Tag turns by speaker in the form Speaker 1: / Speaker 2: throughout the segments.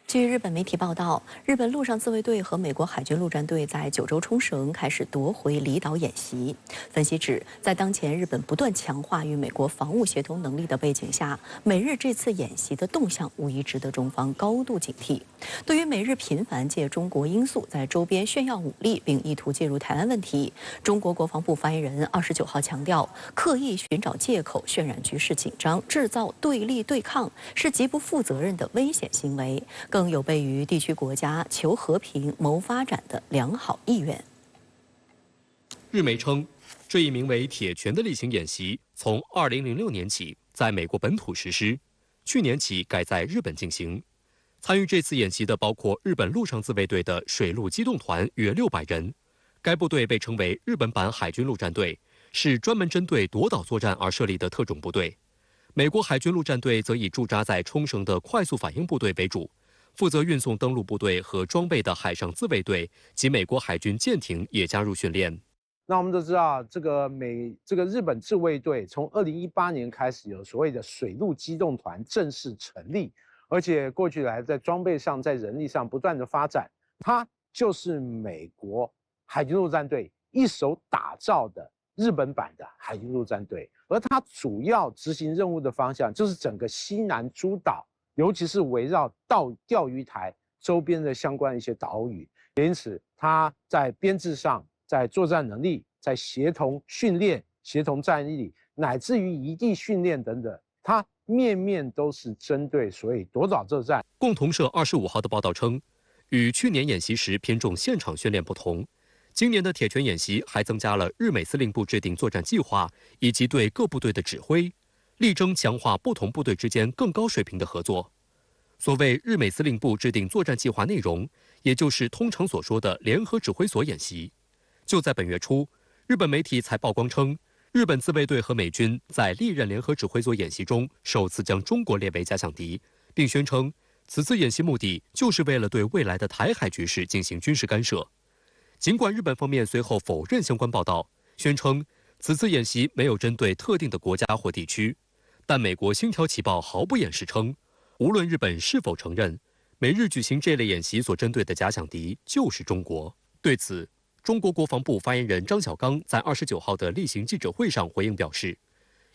Speaker 1: 据日本媒体报道，日本陆上自卫队和美国海军陆战队在九州冲绳开始夺回离岛演习。分析指，在当前日本不断强化与美国防务协同能力的背景下，美日这次演习的动向无疑值得中方高度警惕。对于美日频繁借中国因素在周边炫耀武力，并意图介入台湾问题，中国国防部发言人29号强调，刻意寻找借口渲染局势紧张，制造对立对抗，是极不负责任的危险行为。更有悖于地区国家求和平、谋发展的良好意愿。
Speaker 2: 日媒称，这一名为“铁拳”的例行演习从2006年起在美国本土实施，去年起改在日本进行。参与这次演习的包括日本陆上自卫队的水陆机动团约600人，该部队被称为日本版海军陆战队，是专门针对夺岛作战而设立的特种部队。美国海军陆战队则以驻扎在冲绳的快速反应部队为主。负责运送登陆部队和装备的海上自卫队及美国海军舰艇也加入训练。
Speaker 3: 那我们都知道，这个日本自卫队从2018年开始有所谓的水陆机动团正式成立，而且过去来在装备上、在人力上不断的发展。它就是美国海军陆战队一手打造的日本版的海军陆战队，而它主要执行任务的方向就是整个西南诸岛。尤其是围绕钓鱼台周边的相关一些岛屿，因此它在编制上、在作战能力、在协同训练、协同战力，乃至于移地训练等等，它面面都是针对所谓夺岛作战。
Speaker 2: 共同社25号的报道称，与去年演习时偏重现场训练不同，今年的铁拳演习还增加了日美司令部制定作战计划以及对各部队的指挥。力争强化不同部队之间更高水平的合作。所谓日美司令部制定作战计划内容，也就是通常所说的联合指挥所演习。就在本月初，日本媒体才曝光称，日本自卫队和美军在历任联合指挥所演习中首次将中国列为假想敌，并宣称此次演习目的就是为了对未来的台海局势进行军事干涉。尽管日本方面随后否认相关报道，宣称此次演习没有针对特定的国家或地区。但美国《星条旗报》毫不掩饰称，无论日本是否承认，美日举行这类演习所针对的假想敌就是中国。对此，中国国防部发言人张小刚在29号的例行记者会上回应表示，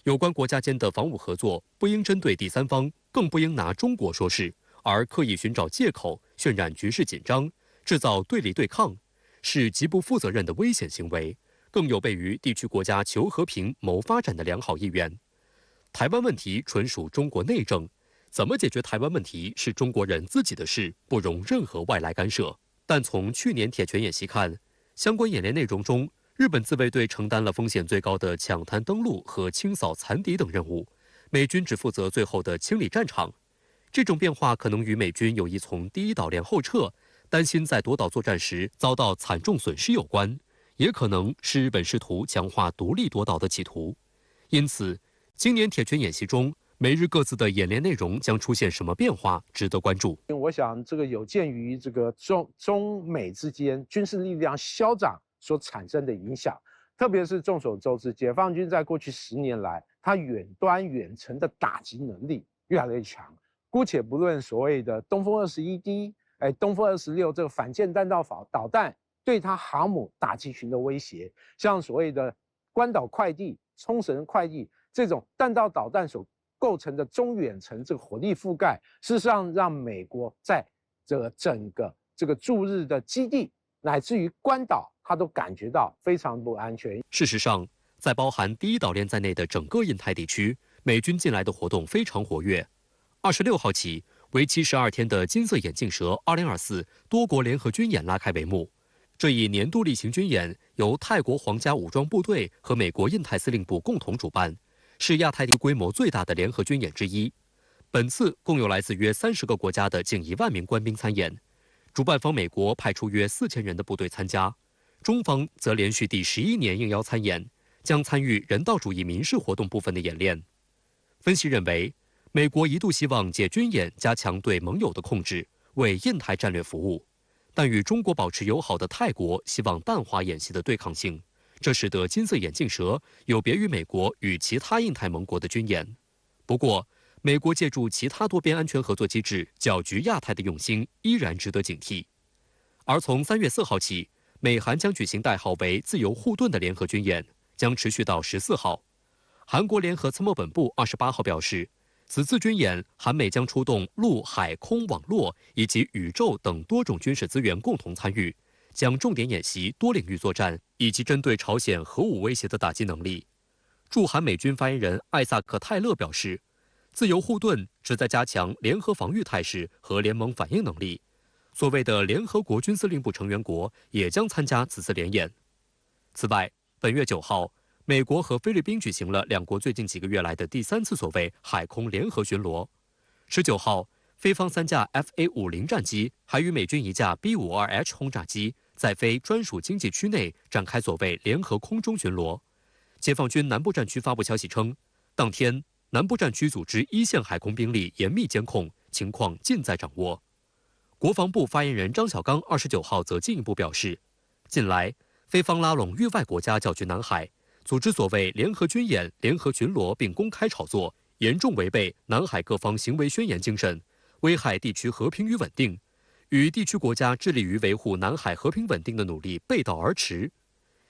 Speaker 2: 有关国家间的防务合作不应针对第三方，更不应拿中国说事，而刻意寻找借口渲染局势紧张，制造对立对抗，是极不负责任的危险行为，更有悖于地区国家求和平、谋发展的良好意愿。台湾问题纯属中国内政，怎么解决台湾问题是中国人自己的事，不容任何外来干涉。但从去年铁拳演习看，相关演练内容中，日本自卫队承担了风险最高的抢滩登陆和清扫残敌等任务，美军只负责最后的清理战场。这种变化可能与美军有意从第一岛链后撤，担心在夺岛作战时遭到惨重损失有关，也可能是日本试图强化独立夺岛的企图。因此，今年铁拳演习中，美日各自的演练内容将出现什么变化，值得关注。
Speaker 3: 我想这个有鉴于这个中美之间军事力量消长所产生的影响，特别是众所周知，解放军在过去10年来，它远端远程的打击能力越来越强。姑且不论所谓的东风21D、东风26这个反舰弹道导弹对它航母打击群的威胁，像所谓的关岛快递、冲绳快递。这种弹道导弹所构成的中远程这个火力覆盖，事实上让美国在这个整个这个驻日的基地乃至于关岛，他都感觉到非常不安全。
Speaker 2: 事实上，在包含第一岛链在内的整个印太地区，美军近来的活动非常活跃。26号起，为期12天的金色眼镜蛇2024多国联合军演拉开帷幕。这一年度例行军演由泰国皇家武装部队和美国印太司令部共同主办，是亚太地规模最大的联合军演之一。本次共有来自约30个国家的近1万名官兵参演，主办方美国派出约4000人的部队参加，中方则连续第11年应邀参演，将参与人道主义民事活动部分的演练。分析认为，美国一度希望借军演加强对盟友的控制，为印太战略服务，但与中国保持友好的泰国希望淡化演习的对抗性。这使得金色眼镜蛇有别于美国与其他印太盟国的军演。不过，美国借助其他多边安全合作机制搅局亚太的用心依然值得警惕。而从3月4号起，美韩将举行代号为“自由护盾”的联合军演，将持续到14号。韩国联合参谋本部28号表示，此次军演，韩美将出动陆海空网络以及宇宙等多种军事资源共同参与，将重点演习多领域作战以及针对朝鲜核武威胁的打击能力。驻韩美军发言人艾萨克·泰勒表示，自由护盾旨在加强联合防御态势和联盟反应能力。所谓的联合国军司令部成员国也将参加此次联演。此外，本月9号，美国和菲律宾举行了两国最近几个月来的第3次所谓海空联合巡逻。19号，菲方3架 FA-50战机还与美军1架 B-52H 轰炸机在菲专属经济区内展开所谓联合空中巡逻。解放军南部战区发布消息称，当天南部战区组织一线海空兵力严密监控，情况尽在掌握。国防部发言人张小刚29号则进一步表示，近来菲方拉拢域外国家搅局南海，组织所谓联合军演、联合巡逻，并公开炒作，严重违背南海各方行为宣言精神，危害地区和平与稳定，与地区国家致力于维护南海和平稳定的努力背道而驰。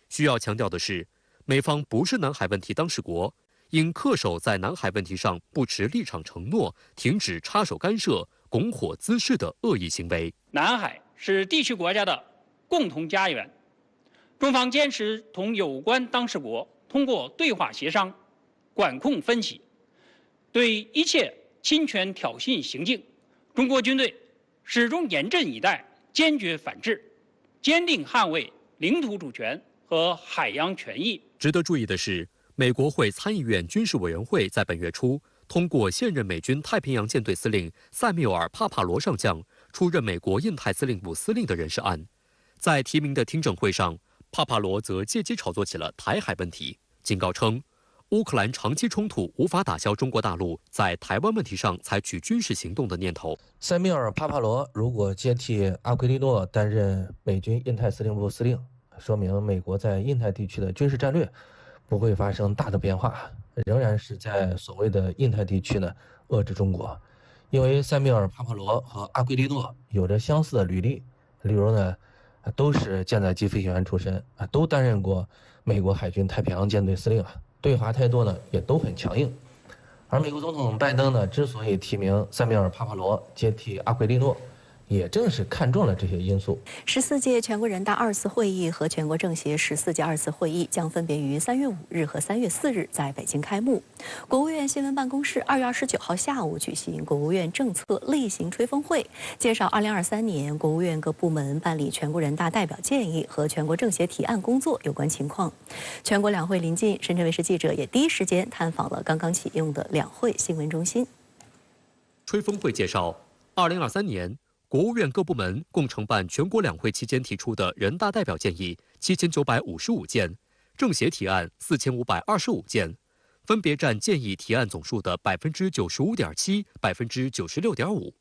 Speaker 2: 需要强调的是，美方不是南海问题当事国，应恪守在南海问题上不持立场承诺，停止插手干涉、拱火滋事的恶意行为。
Speaker 4: 南海是地区国家的共同家园，中方坚持同有关当事国通过对话协商、管控分歧，对一切侵权挑衅行径，中国军队始终严阵以待，坚决反制，坚定捍卫领土主权和海洋权益。
Speaker 2: 值得注意的是，美国会参议院军事委员会在本月初通过现任美军太平洋舰队司令塞缪尔·帕帕罗上将出任美国印太司令部司令的人事案。在提名的听证会上，帕帕罗则借机炒作起了台海问题，警告称，乌克兰长期冲突无法打消中国大陆在台湾问题上采取军事行动的念头。
Speaker 5: 塞缪尔·帕帕罗如果接替阿奎利诺担任美军印太司令部司令，说明美国在印太地区的军事战略不会发生大的变化，仍然是在所谓的印太地区呢遏制中国。因为塞缪尔·帕帕罗和阿奎利诺有着相似的履历，例如呢都是舰载机飞行员出身都担任过美国海军太平洋舰队司令对华态度呢也都很强硬。而美国总统拜登呢之所以提名塞缪尔·帕帕罗接替阿奎利诺，也正是看中了这些因素。
Speaker 1: 14届全国人大2次会议和全国政协14届2次会议将分别于3月5日和3月4日在北京开幕。国务院新闻办公室2月29号下午举行国务院政策例行吹风会，介绍2023年国务院各部门办理全国人大代表建议和全国政协提案工作有关情况。全国两会临近，深圳卫视记者也第一时间探访了刚刚启用的两会新闻中心。
Speaker 2: 吹风会介绍，2023年。国务院各部门共承办全国两会期间提出的人大代表建议7955件，政协提案4525件，分别占建议提案总数的95.7%、96.5%，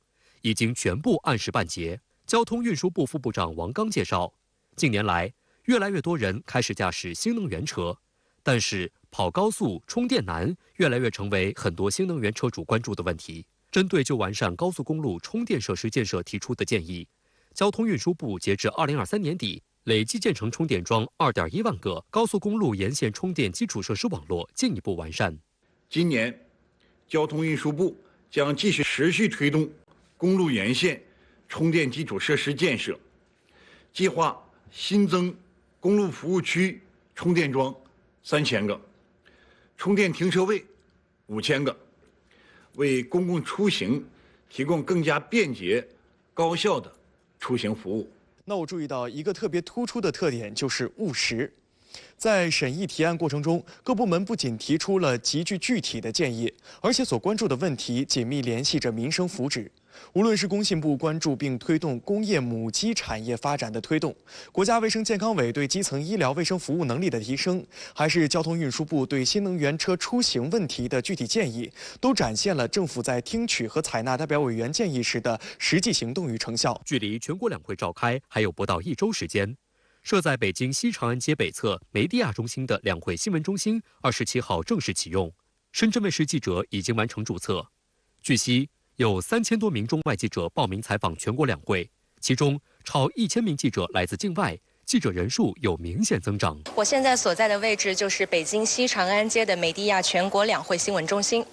Speaker 2: 已经全部按时办结。交通运输部副部长王刚介绍，近年来越来越多人开始驾驶新能源车，但是跑高速充电难越来越成为很多新能源车主关注的问题。针对就完善高速公路充电设施建设提出的建议，交通运输部截至2023年底，累计建成充电桩2.1万个，高速公路沿线充电基础设施网络进一步完善。
Speaker 6: 今年，交通运输部将继续持续推动公路沿线充电基础设施建设，计划新增公路服务区充电桩3000个，充电停车位5000个。为公共出行提供更加便捷、高效的出行服务。
Speaker 7: 那我注意到一个特别突出的特点，就是务实。在审议提案过程中，各部门不仅提出了极具具体的建议，而且所关注的问题紧密联系着民生福祉。无论是工信部关注并推动工业母机产业发展的推动，国家卫生健康委对基层医疗卫生服务能力的提升，还是交通运输部对新能源车出行问题的具体建议，都展现了政府在听取和采纳代表委员建议时的实际行动与成效。
Speaker 2: 距离全国两会召开还有不到1周时间，设在北京西长安街北侧梅地亚中心的两会新闻中心27号正式启用。深圳卫视记者已经完成注册。据悉，有3000多名中外记者报名采访全国两会，其中超1000名记者来自境外。记者人数有明显增长。
Speaker 8: 我现在所在的位置就是北京西长安街的美地亚全国两会新闻中心。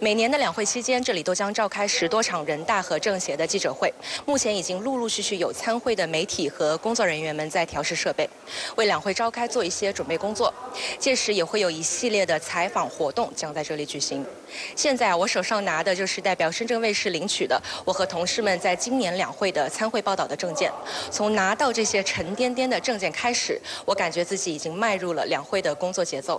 Speaker 8: 每年的两会期间，这里都将召开10多场人大和政协的记者会。目前已经陆陆续续有参会的媒体和工作人员们在调试设备，为两会召开做一些准备工作。届时也会有一系列的采访活动将在这里举行。现在我手上拿的就是代表深圳卫视领取的我和同事们在今年两会的参会报道的证件。从拿到这些沉甸甸的证件开始，我感觉自己已经迈入了两会的工作节奏。